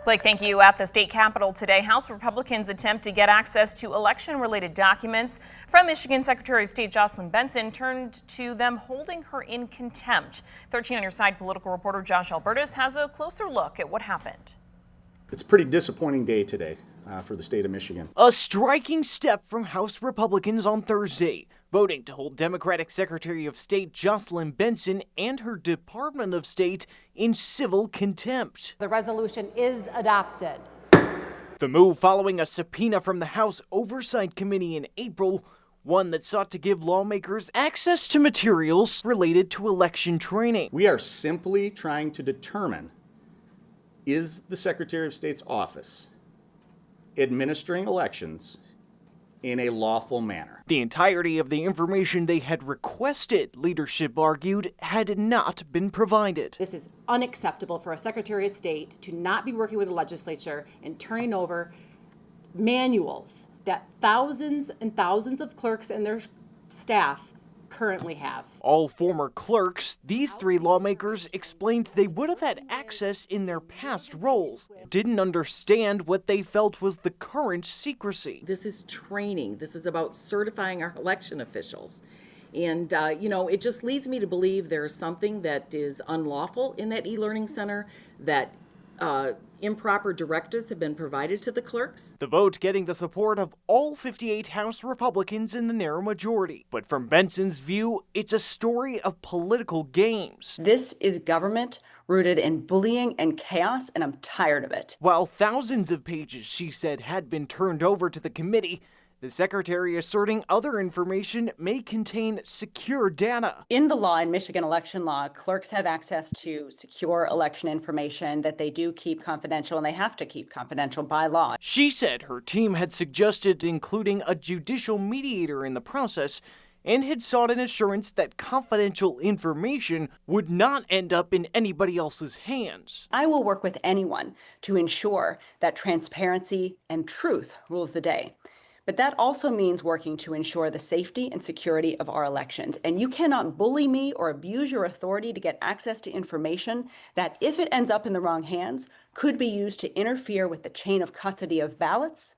Blake, thank you. At the state capitol today, House Republicans attempt to get access to election-related documents from Michigan Secretary of State Jocelyn Benson turned to them holding her in contempt. 13 on your side political reporter Josh Albertus has a closer look at what happened. It's a pretty disappointing day today for the state of Michigan. A striking step from House Republicans on Thursday, voting to hold Democratic Secretary of State Jocelyn Benson and her Department of State in civil contempt. The resolution is adopted. The move following a subpoena from the House Oversight Committee in April, one that sought to give lawmakers access to materials related to election training. We are simply trying to determine, is the Secretary of State's office administering elections in a lawful manner? The entirety of the information they had requested, leadership argued, had not been provided. This is unacceptable for a Secretary of State to not be working with the legislature and turning over manuals that thousands and thousands of clerks and their staff currently have. All former clerks, these three lawmakers explained they would have had access in their past roles, didn't understand what they felt was the current secrecy. This is training. This is about certifying our election officials. And, it just leads me to believe there's something that is unlawful in that e-learning center, that improper directives have been provided to the clerks. The vote getting the support of all 58 House Republicans in the narrow majority. But from Benson's view, it's a story of political games. This is government rooted in bullying and chaos, and I'm tired of it. While thousands of pages, she said, had been turned over to the committee, the secretary asserting other information may contain secure data. In the law, in Michigan election law, clerks have access to secure election information that they do keep confidential, and they have to keep confidential by law. She said her team had suggested including a judicial mediator in the process and had sought an assurance that confidential information would not end up in anybody else's hands. I will work with anyone to ensure that transparency and truth rules the day. But that also means working to ensure the safety and security of our elections. And you cannot bully me or abuse your authority to get access to information that, if it ends up in the wrong hands, could be used to interfere with the chain of custody of ballots,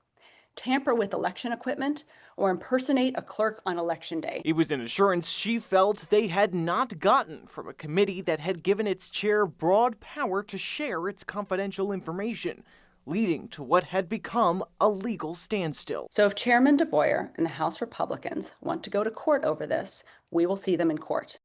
tamper with election equipment, or impersonate a clerk on election day. It was an assurance she felt they had not gotten from a committee that had given its chair broad power to share its confidential information, leading to what had become a legal standstill. So if Chairman DeBoyer and the House Republicans want to go to court over this, we will see them in court.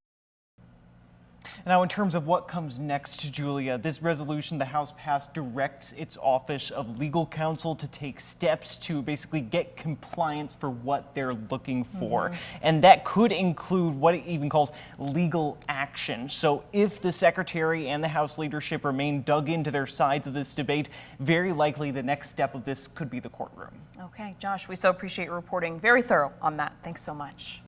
Now, in terms of what comes next, Julia, this resolution the House passed directs its Office of Legal Counsel to take steps to basically get compliance for what they're looking for. And that could include what it even calls legal action. So if the Secretary and the House leadership remain dug into their sides of this debate, very likely the next step of this could be the courtroom. Okay, Josh, we so appreciate your reporting. Very thorough on that. Thanks so much.